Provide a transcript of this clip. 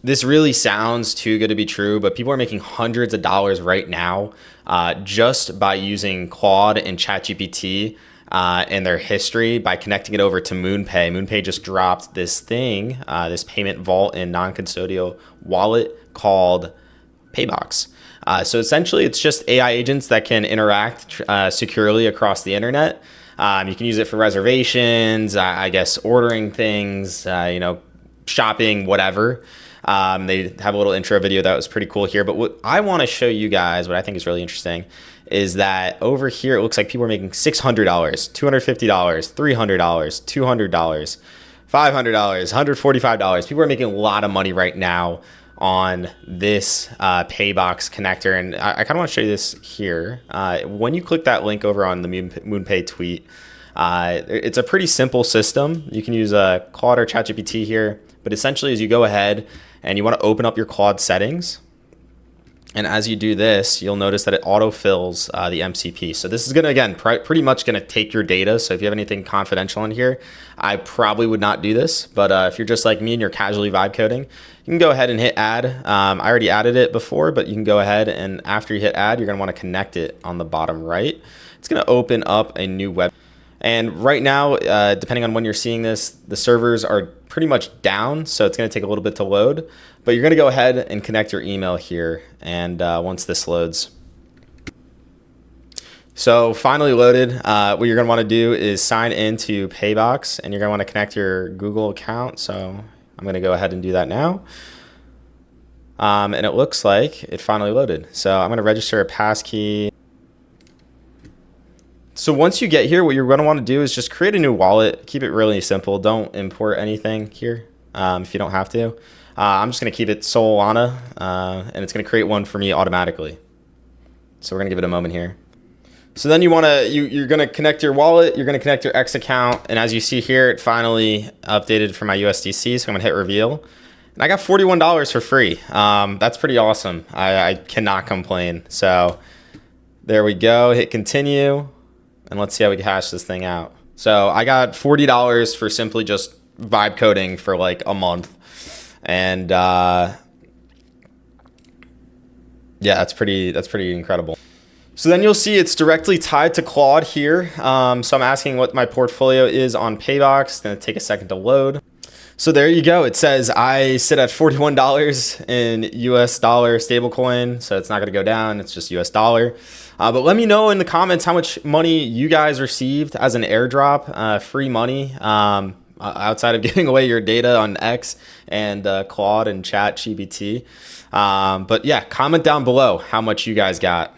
This really sounds too good to be true, but people are making hundreds of dollars right now just by using Claude and ChatGPT in their history by connecting it over to MoonPay. MoonPay just dropped this thing, this payment vault and non-custodial wallet called PayBox. So essentially, it's just AI agents that can interact securely across the internet. You can use it for reservations, I guess ordering things, shopping, whatever. They have a little intro video that was pretty cool here. But what I want to show you guys, what I think is really interesting, is that over here, it looks like people are making $600, $250, $300, $200, $500, $145. People are making a lot of money right now on this PayBox connector. And I kind of want to show you this here. When you click that link over on the MoonPay tweet, it's a pretty simple system. You can use Claude or ChatGPT here, but essentially as you go ahead and you want to open up your Claude settings, and as you do this, you'll notice that it autofills the MCP. So this is going to, again, pretty much going to take your data. So if you have anything confidential in here, I probably would not do this. But if you're just like me and you're casually vibe coding, you can go ahead and hit add. I already added it before, but you can go ahead and after you hit add, you're going to want to connect it on the bottom right. It's going to open up a new web. And right now, depending on when you're seeing this, the servers are pretty much down, so it's going to take a little bit to load. But you're going to go ahead and connect your email here, and once this loads. So finally loaded, what you're going to want to do is sign into PayBox, and you're going to want to connect your Google account. So I'm going to go ahead and do that now. And it looks like it finally loaded. So I'm going to register a passkey. So once you get here, what you're going to want to do is just create a new wallet. Keep it really simple. Don't import anything here if you don't have to. I'm just going to keep it Solana, and it's going to create one for me automatically. So we're going to give it a moment here. So then you're going to connect your wallet. You're going to connect your X account. And as you see here, it finally updated for my USDC. So I'm going to hit reveal. And I got $41 for free. That's pretty awesome. I cannot complain. So there we go. Hit continue. And let's see how we hash this thing out. So I got $40 for simply just vibe coding for like a month. And yeah, that's pretty incredible. So then you'll see it's directly tied to Claude here. So I'm asking what my portfolio is on PayBox. It's gonna take a second to load. So there you go. It says I sit at $41 in US dollar stablecoin. So it's not gonna go down, it's just US dollar. But let me know in the comments how much money you guys received as an airdrop, free money, outside of giving away your data on X and Claude and ChatGPT. But yeah, comment down below how much you guys got.